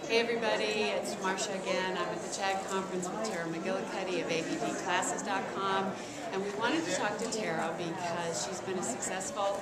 Hey everybody, it's Marcia again. I'm at the CHADD conference with Tara McGillicuddy of ADDclasses.com, and we wanted to talk to Tara because she's been a successful,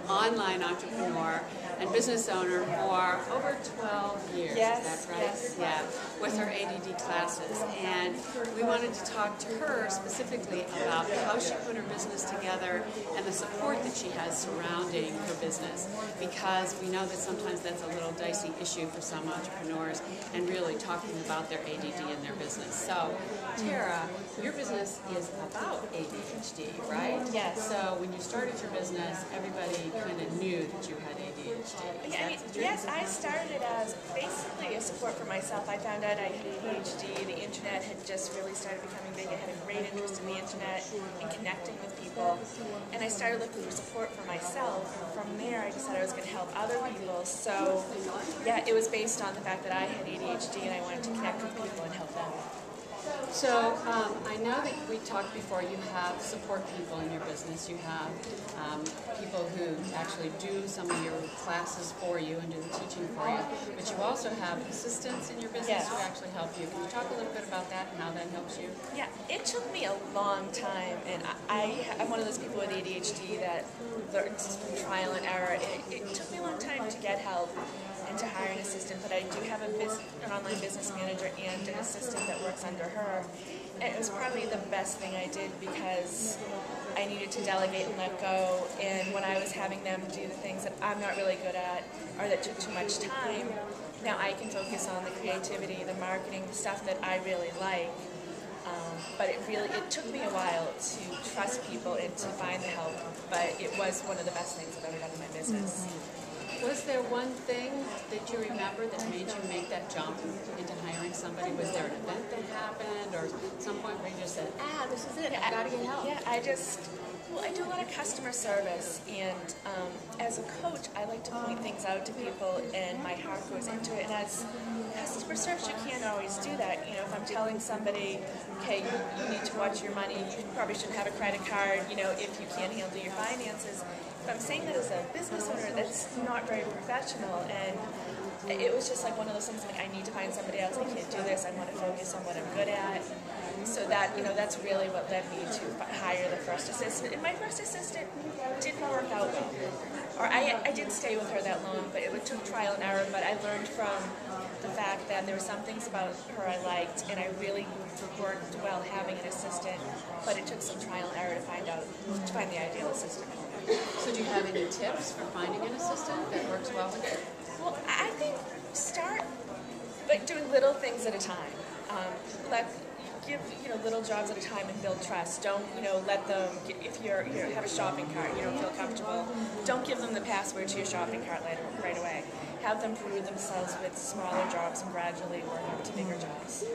online entrepreneur and business owner for over 12 years. Yes, is that right? yes. Yeah, with her ADD classes. And we wanted to talk to her specifically about how she put her business together and the support that she has surrounding her business, because we know that sometimes that's a little dicey issue for some entrepreneurs, and really talking about their ADD in their business. So, Tara, your business is about ADHD, right? Yes. So when you started your business, everybody kind of knew that you had ADHD. Yes, I started as basically a support for myself. I found out I had ADHD. The internet had just really started becoming big. I had a great interest in the internet and connecting with people. And I started looking for support for myself. And from there, I decided I was going to help other people. So, yeah, it was based on the fact that I had ADHD and I wanted to connect with people and help them. So I know that we talked before, you have support people in your business. You have people who actually do some of your classes for you and do the teaching for you, but you also have assistants in your business who actually help you. Can you talk a little bit about that and how that helps you? Yeah, it took me a long time, and I'm one of those people with ADHD that learns from trial and error. It took me a long time to get help and to hire an assistant, but I do have an online business manager and an assistant that works under her. And it was probably the best thing I did because I needed to delegate and let go, and when I was having them do the things that I'm not really good at or that took too much time, now I can focus on the creativity, the marketing, the stuff that I really like. But it took me a while to trust people and to find the help, but it was one of the best things I've ever done in my business. Was there one thing that you remember that made you make that jump into hiring somebody? Was there an event that happened or some point where you just said, this is it, I've got to get help? Yeah, I do a lot of customer service, and as a coach, I like to point things out to people, and my heart goes into it. And as customer service, you can't always do that. You know, if I'm telling somebody, okay, you need to watch your money, you probably shouldn't have a credit card, you know, if you can't handle your finances. If I'm saying that as a business owner, that's not very professional, and it was just like one of those things, like I need to find somebody else, I can't do this, I want to focus on what I'm good at. So that, you know, that's really what led me to hire the first assistant. And my first assistant didn't work out well. Or I didn't stay with her that long, but it took trial and error, but I learned from the fact that there were some things about her I liked, and I really worked well having an assistant, but it took some trial and error to find the ideal assistant. So do you have any tips for finding an assistant that works well with you? Well, I think start by doing little things at a time. Give little jobs at a time and build trust. Don't let them. If you have a shopping cart, you don't feel comfortable, don't give them the password to your shopping cart right away. Have them prove themselves with smaller jobs and gradually work up to bigger jobs.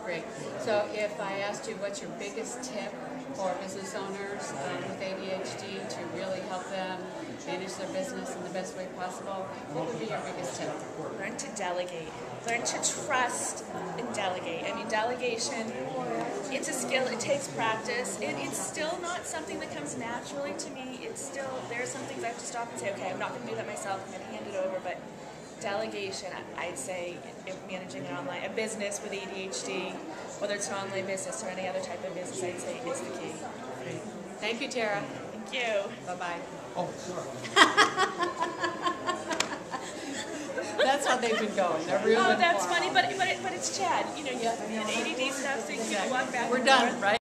Great. So if I asked you what's your biggest tip for business owners with ADHD to really help them manage their business in the best way possible, what would be your biggest tip? Learn to delegate. Learn to trust and delegate. I mean, delegation, it's a skill, it takes practice, and it's still not something that comes naturally to me. There are some things I have to stop and say, okay, I'm not going to do that myself, I'm going to hand it over, but delegation, I'd say, if managing a business with ADHD, whether it's an online business or any other type of business, I'd say is the key. Great. Thank you, Tara. Thank you. Bye-bye. Oh, sorry. That's how they've been going. They're really that's funny, but it's CHADD. You know, you ADD stuff, so you can walk back. We're done, right?